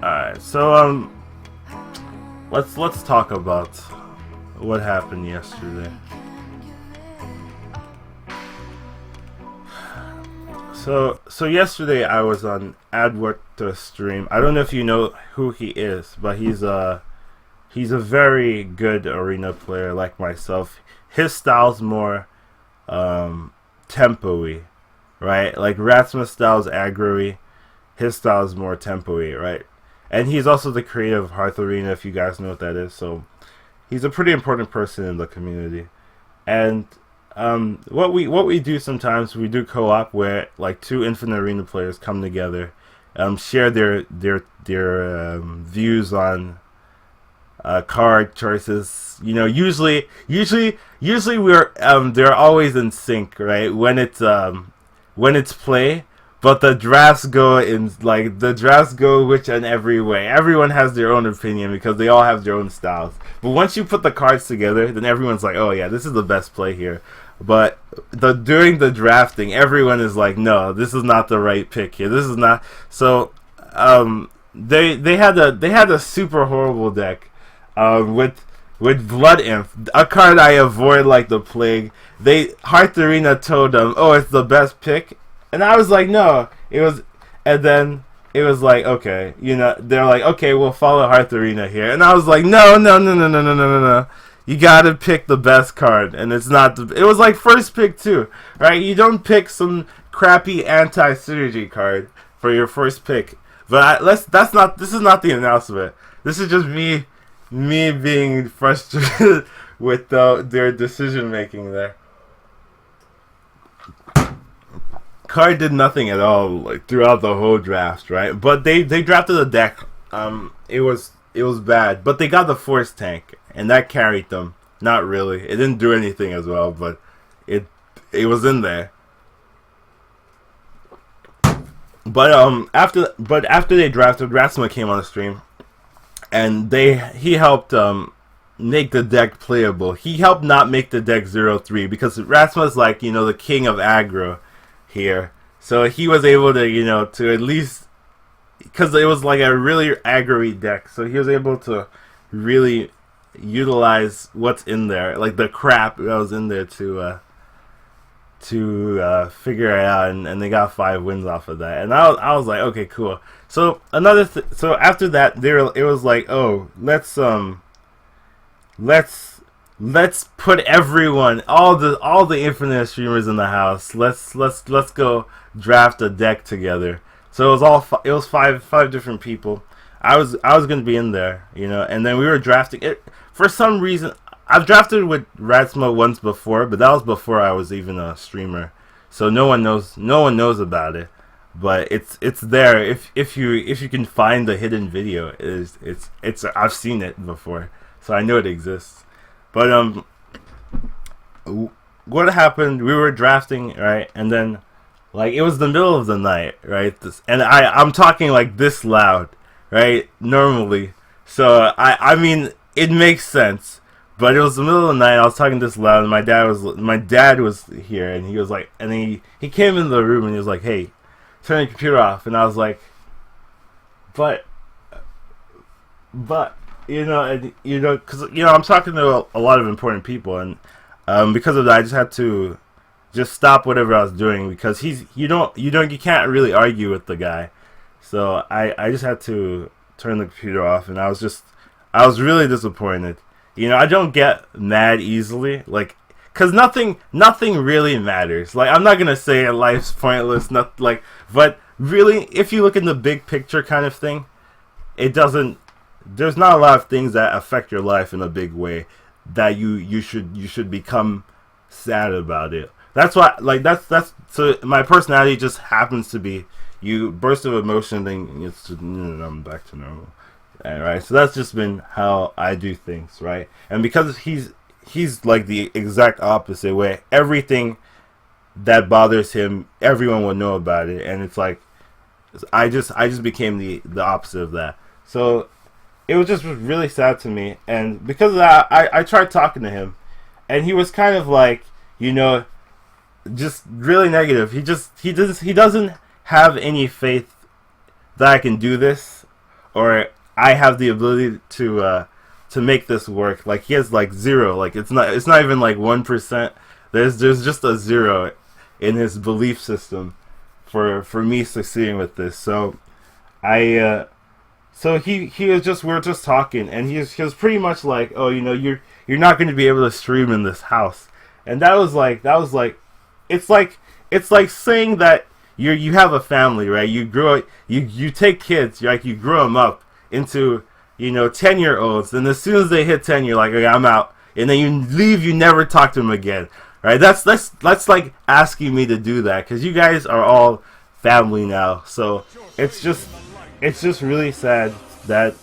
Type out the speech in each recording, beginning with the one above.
Alright, so let's talk about what happened yesterday. So yesterday I was on Adwork's stream. I don't know if you know who he is, but he's a very good arena player like myself. His style's more tempo-y, right? Like Ratsma's style's aggro-y. His style is more tempo-y, right? And he's also the creator of Hearth Arena, if you guys know what that is. So he's a pretty important person in the community. And what we do sometimes, we do co-op where like two Infinite Arena players come together, share their views on card choices. You know, usually we're they're always in sync, right? When it's play. But the drafts go which and every way. Everyone has their own opinion because they all have their own styles. But once you put the cards together, then everyone's like, oh yeah, this is the best play here. But during the drafting, everyone is like, no, this is not the right pick here. This is not. So they had a super horrible deck with Blood Imp, a card I avoid like the plague. Hearth Arena told them, oh, it's the best pick. And I was like, no, and then it was like, okay, you know, they're like, okay, we'll follow Hearth Arena here. And I was like, no. You gotta pick the best card. And it was like first pick too, right? You don't pick some crappy anti-synergy card for your first pick. But this is not the announcement. This is just me being frustrated with their decision making there. Card did nothing at all like throughout the whole draft, right? But they drafted a deck. It was bad, but they got the Force Tank, and that carried them. Not really. It didn't do anything as well, but it was in there. But after they drafted, Ratsma came on the stream, and he helped make the deck playable. He helped not make the deck 0-3 because Ratsma's like, you know, the king of aggro here, so he was able to, you know, to at least, because it was like a really aggro deck, so he was able to really utilize what's in there, like the crap that was in there to figure it out, and they got 5 wins off of that, and I was like, okay, cool. So so after that, it was like, oh, let's put everyone, all the Infinite streamers in the house. Let's go draft a deck together. So it was five different people. I was gonna be in there, you know, and then we were drafting it for some reason. I've drafted with Ratsma once before, but that was before I was even a streamer. So no one knows about it. But it's there if you can find the hidden video. It's I've seen it before, so I know it exists. But what happened? We were drafting, right, and then like it was the middle of the night, right? And I'm talking like this loud, right? Normally, so I mean it makes sense, but it was the middle of the night. I was talking this loud, and my dad was here, and he was like, and he came in the room and he was like, hey, turn your computer off, and I was like, but. Because I'm talking to a lot of important people, and because of that, I just had to just stop whatever I was doing because you can't really argue with the guy, so I just had to turn the computer off, and I was really disappointed. You know, I don't get mad easily, like, cause nothing really matters. Like, I'm not gonna say life's pointless, but really, if you look in the big picture kind of thing, it doesn't. There's not a lot of things that affect your life in a big way that you should become sad about it. That's why, like, that's so my personality just happens to be you burst of emotion, then it's just, I'm back to normal. Alright, so that's just been how I do things, right? And because he's like the exact opposite way, everything that bothers him, everyone will know about it, and it's like I just became the opposite of that. So it was just really sad to me, and because of that, I tried talking to him, and he was kind of like, you know, just really negative. He doesn't have any faith that I can do this, or I have the ability to make this work. Like he has like zero. Like it's not even like 1%. There's just a zero in his belief system for me succeeding with this. So so he was just, we were just talking, and he was pretty much like, oh, you're not going to be able to stream in this house. And that was like it's like saying that you have a family, right? You take kids, you grow them up into 10-year-olds, and as soon as they hit 10, you're like, okay, I'm out, and then you leave, you never talk to them again, right? That's like asking me to do that, because you guys are all family now. So it's just really sad that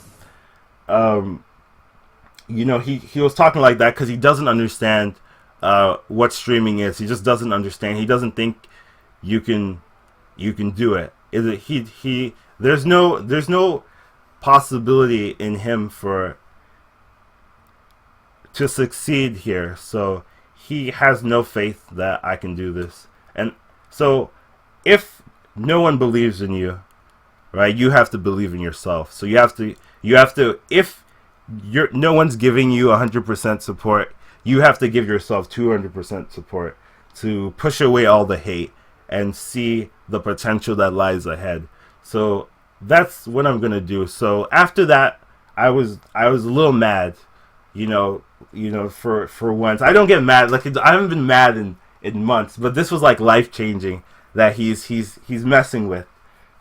he was talking like that because he doesn't understand what streaming is. He just doesn't understand. He doesn't think you can do it. There's no possibility in him to succeed here. So he has no faith that I can do this. And so if no one believes in you, right, you have to believe in yourself. So you have to if no one's giving you 100% support, you have to give yourself 200% support to push away all the hate and see the potential that lies ahead. So that's what I'm gonna do. So after that, I was a little mad, for once. I don't get mad, like I haven't been mad in months, but this was like life changing that he's messing with.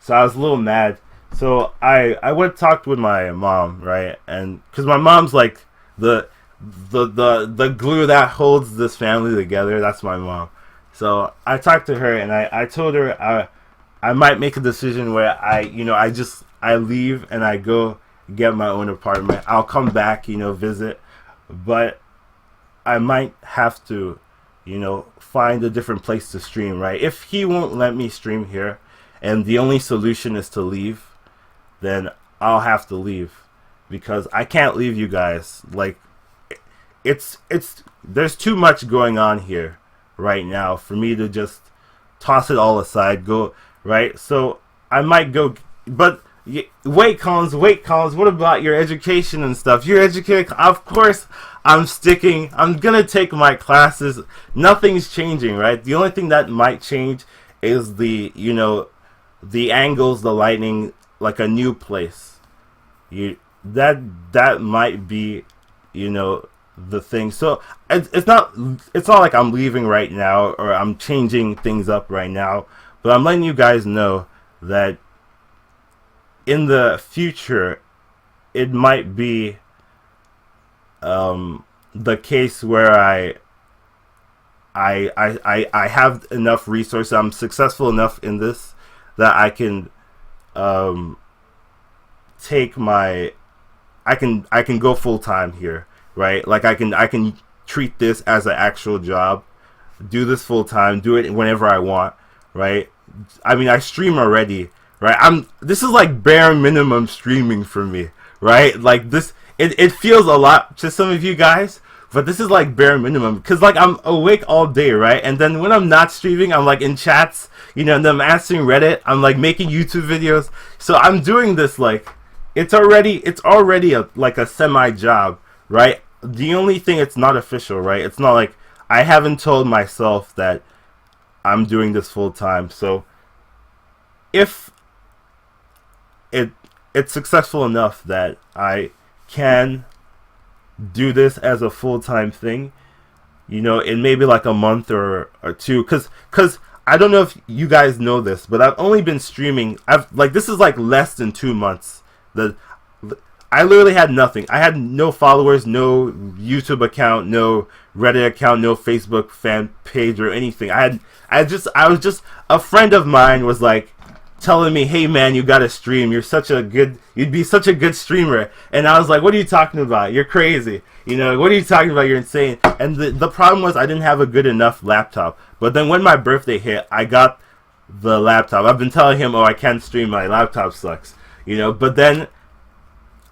So I was a little mad. So I went and talked with my mom, right? And because my mom's like the glue that holds this family together. That's my mom. So I talked to her, and I told her I might make a decision where I leave and I go get my own apartment. I'll come back, visit, but I might have to, find a different place to stream, right? If he won't let me stream here, and the only solution is to leave, then I'll have to leave, because I can't leave you guys. Like, there's too much going on here right now for me to just toss it all aside, go, right? So I might go, but wait, Collins, what about your education and stuff? You're educated, of course. I'm gonna take my classes. Nothing's changing, right? The only thing that might change is the angles, the lighting, like a new place. That might be, the thing. So it's not like I'm leaving right now or I'm changing things up right now, but I'm letting you guys know that in the future it might be the case where I have enough resources, I'm successful enough in this that I can I can go full time here, right? Like I can treat this as an actual job, do this full time, do it whenever I want, right? I mean, I stream already, right? This is like bare minimum streaming for me, right? Like this, it feels a lot to some of you guys, but this is like bare minimum, because like I'm awake all day, right? And then when I'm not streaming, I'm like in chats, and then I'm answering Reddit, I'm like making YouTube videos. So I'm doing this, like it's already like a semi job, right? The only thing, it's not official, right? It's not like I haven't told myself that I'm doing this full time. So if it's successful enough that I can do this as a full-time thing, in maybe like a month or two, because I don't know if you guys know this, but I've only been streaming, this is like less than 2 months. I literally had nothing. I had no followers, no YouTube account, no Reddit account, no Facebook fan page or anything. I was just a friend of mine was like telling me, hey man, you gotta stream, you'd be such a good streamer. And I was like, what are you talking about? You're crazy. What are you talking about? You're insane. And the problem was I didn't have a good enough laptop. But then when my birthday hit, I got the laptop. I've been telling him, oh, I can't stream, my laptop sucks. But then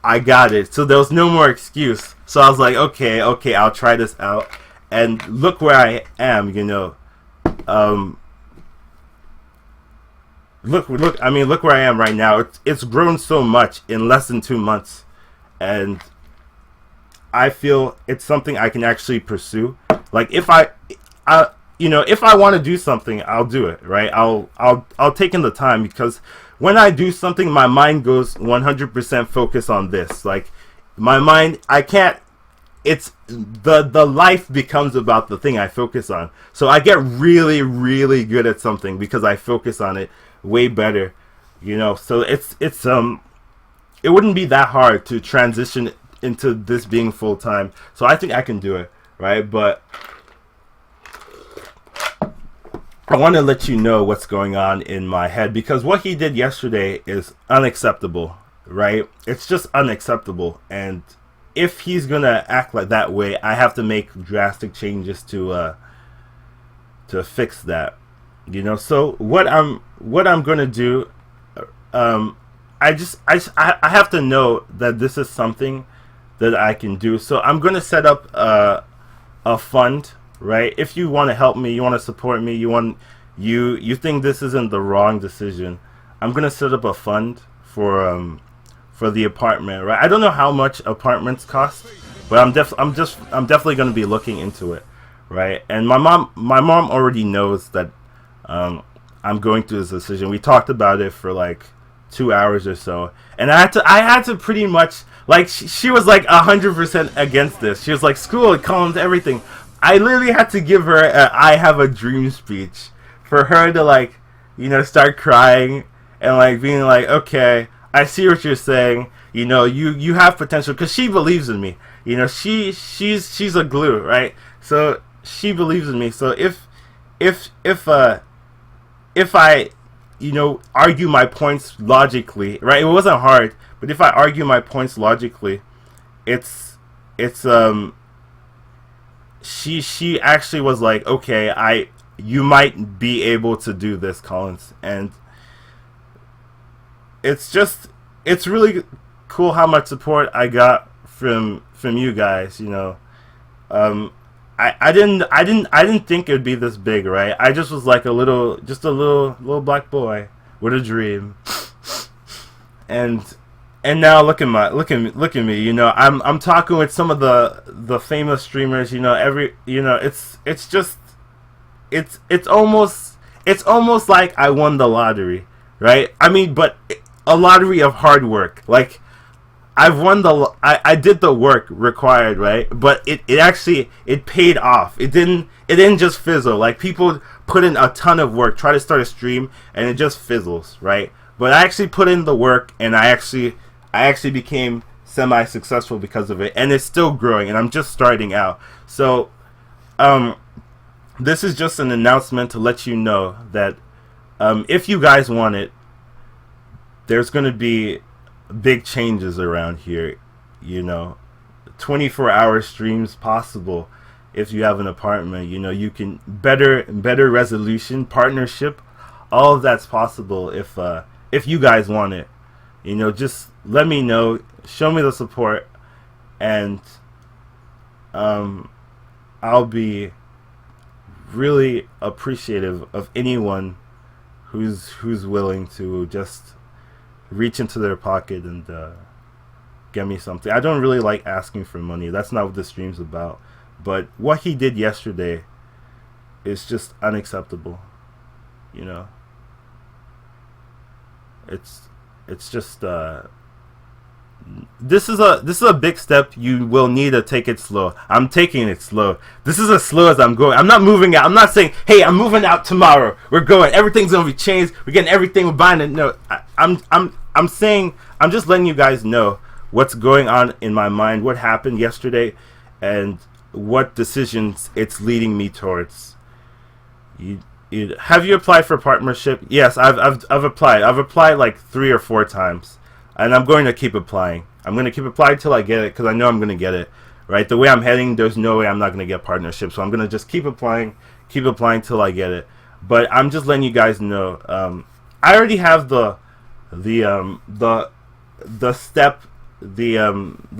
I got it. So there was no more excuse. So I was like, okay, I'll try this out. And look where I am, look. I mean, look where I am right now. It's grown so much in less than 2 months, and I feel it's something I can actually pursue. Like if if I want to do something, I'll do it, right? I'll take in the time, because when I do something, my mind goes 100% focused on this. Like my mind, I can't. It's the life becomes about the thing I focus on. So I get really, really good at something because I focus on it way better, So it wouldn't be that hard to transition into this being full time. So I think I can do it, right? But I want to let you know what's going on in my head, because what he did yesterday is unacceptable, right? It's just unacceptable, and if he's gonna act like that way, I have to make drastic changes to fix that, So what I'm gonna do, I have to know that this is something that I can do. So I'm gonna set up a fund, right? If you want to help me, you want to support me, you think this isn't the wrong decision, I'm gonna set up a fund for the apartment, right? I don't know how much apartments cost, but I'm definitely going to be looking into it, right? And my mom already knows that I'm going through this decision. We talked about it for like 2 hours or so, and I had to pretty much, like, she was like 100% against this. She was like, school, Collins, everything. I literally had to give her a "I have a dream" speech for her to, like, start crying and like being like, okay, I see what you're saying. You have potential, because she believes in me. She's a glue, right? So she believes in me. So if I argue my points logically, right? It wasn't hard, but if I argue my points logically, she actually was like, okay, you might be able to do this, Collins. And it's really cool how much support I got from you guys. I didn't think it would be this big, right? I just was like a little black boy with a dream, and now look at me. I'm talking with some of the famous streamers. It's almost like I won the lottery, right? I mean, but a lottery of hard work. Like, I did the work required, right? But it paid off. It didn't just fizzle. Like, people put in a ton of work, try to start a stream, and it just fizzles, right? But I actually put in the work, and I actually became semi-successful because of it, and it's still growing, and I'm just starting out. So this is just an announcement to let you know that if you guys want it, there's going to be big changes around here. 24-hour streams possible if you have an apartment. You can better resolution, partnership, all of that's possible if you guys want it. Just let me know, show me the support, and I'll be really appreciative of anyone who's willing to just reach into their pocket and get me something. I don't really like asking for money. That's not what the stream's about. But what he did yesterday is just unacceptable. It's just this is a big step. You will need to take it slow. I'm taking it slow. This is as slow as I'm going. I'm not moving out. I'm not saying, hey, I'm moving out tomorrow. We're going. Everything's gonna be changed. We're getting everything. We're buying it. No, I'm saying, I'm just letting you guys know what's going on in my mind, what happened yesterday, and what decisions it's leading me towards. Have you applied for partnership? Yes, I've applied. I've applied like 3 or 4 times. And I'm going to keep applying. I'm going to keep applying till I get it, because I know I'm going to get it. Right? The way I'm heading, there's no way I'm not going to get partnership. So I'm going to just keep applying till I get it. But I'm just letting you guys know. I already have the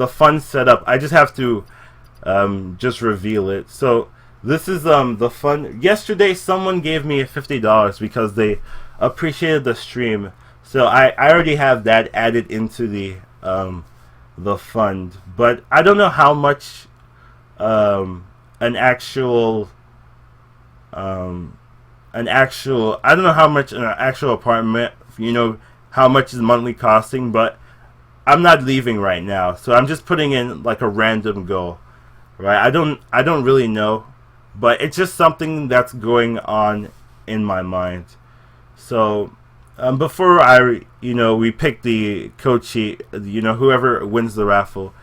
fund set up. I just have to just reveal it. So This is the fun. Yesterday, someone gave me $50 because they appreciated the stream. So I already have that added into the fund, but I don't know how much an actual I don't know how much an actual apartment, how much is monthly costing, but I'm not leaving right now, so I'm just putting in like a random goal, right? I don't really know, but it's just something that's going on in my mind. So before we pick the code sheet, whoever wins the raffle,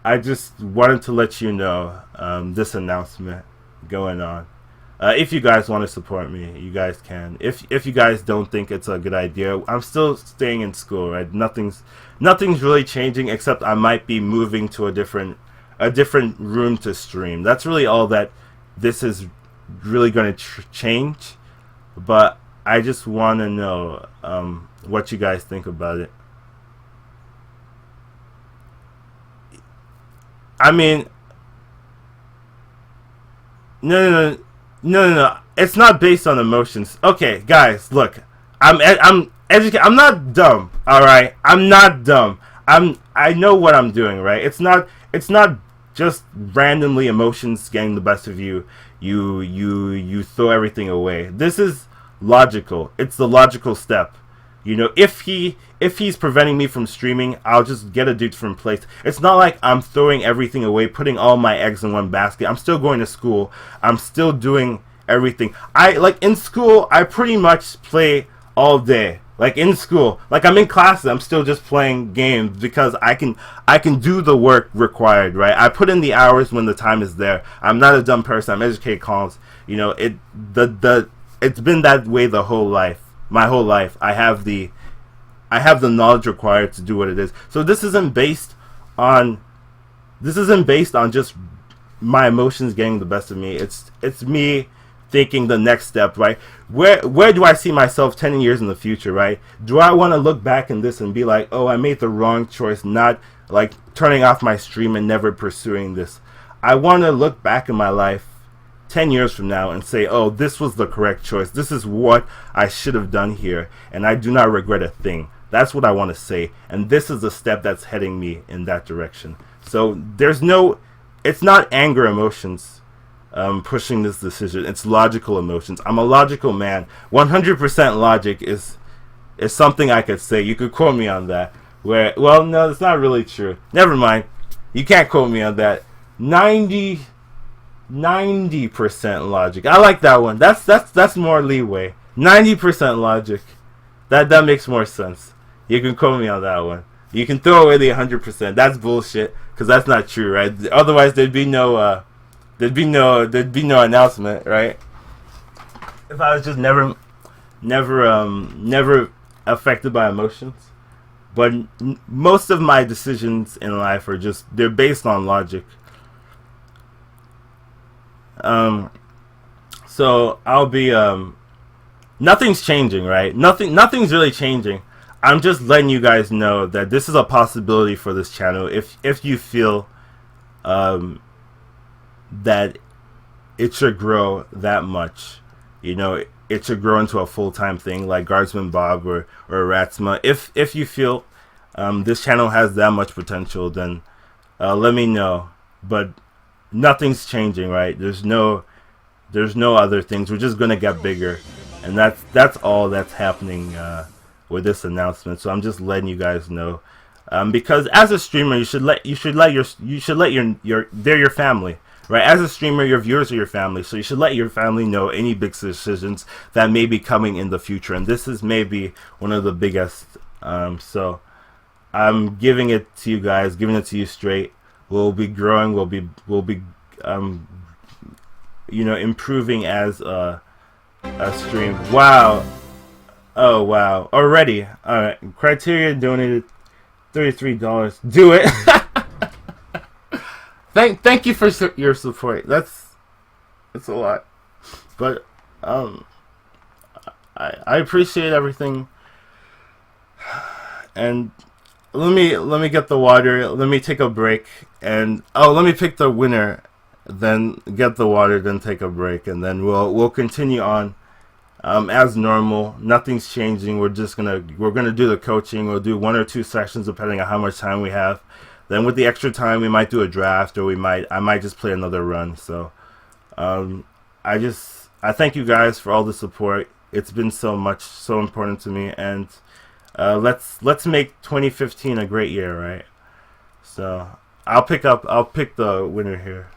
I just wanted to let you know this announcement going on. If you guys want to support me, you guys can. If you guys don't think it's a good idea, I'm still staying in school, right? Nothing's really changing, except I might be moving to a different room to stream. That's really all that this is really going to change. But I just want to know what you guys think about it. I mean, no. It's not based on emotions. Okay, guys, look. I'm educated. I'm not dumb. All right, I'm not dumb. I know what I'm doing. Right. It's not just randomly emotions getting the best of you. You throw everything away. This is logical. It's the logical step. If he's preventing me from streaming, I'll just get a different place. It's not like I'm throwing everything away, putting all my eggs in one basket. I'm still going to school. I'm still doing everything. In school, I pretty much play all day. Like in school, like I'm in classes, I'm still just playing games because I can do the work required, right? I put in the hours when the time is there. I'm not a dumb person. I'm Educatedcollins. It's been that way the whole life. My whole life, I have the knowledge required to do what it is. So this isn't based on just my emotions getting the best of me. It's me thinking the next step, right? Where do I see myself 10 years in the future, right? Do I want to look back in this and be like, oh, I made the wrong choice, not like turning off my stream and never pursuing this? I want to look back in my life 10 years from now and say, oh, this was the correct choice. This is what I should have done here, and I do not regret a thing. That's what I want to say, and this is the step that's heading me in that direction. So it's not anger emotions pushing this decision. It's logical emotions. I'm a logical man. 100% logic is something I could say. You could quote me on that. Well, no, it's not really true. Never mind. You can't quote me on that. 90% logic. I like that one. That's more leeway. 90% logic. That makes more sense. You can quote me on that one. You can throw away the 100%. That's bullshit because that's not true, right? Otherwise, there'd be no announcement, right? If I was just never affected by emotions. But most of my decisions in life they're based on logic. So I'll be nothing's changing, right? Nothing's really changing. I'm just letting you guys know that this is a possibility for this channel if you feel that it should grow that much. It should grow into a full-time thing like Guardsman Bob or Ratsma. If you feel this channel has that much potential, then let me know. But nothing's changing, right? There's no other things. We're just gonna get bigger, and that's all that's happening with this announcement. So I'm just letting you guys know, because as a streamer, you should let your they're your family, right? As a streamer, your viewers are your family, so you should let your family know any big decisions that may be coming in the future, and this is maybe one of the biggest. So I'm giving it to you guys, giving it to you straight. We'll be growing. We'll be improving as a stream. Wow. Oh wow. Already. All right. Criteria donated $33. Do it. Thank you for your support. That's a lot. But I appreciate everything. And let me get the water. Let me take a break, and let me pick the winner. then get the water, then take a break, and then we'll continue on as normal. Nothing's changing. We're gonna do the coaching. We'll do 1 or 2 sessions depending on how much time we have. Then with the extra time, we might do a draft, or I might just play another run. So I thank you guys for all the support. It's been so important to me, and let's make 2015 a great year, right? So I'll pick the winner here.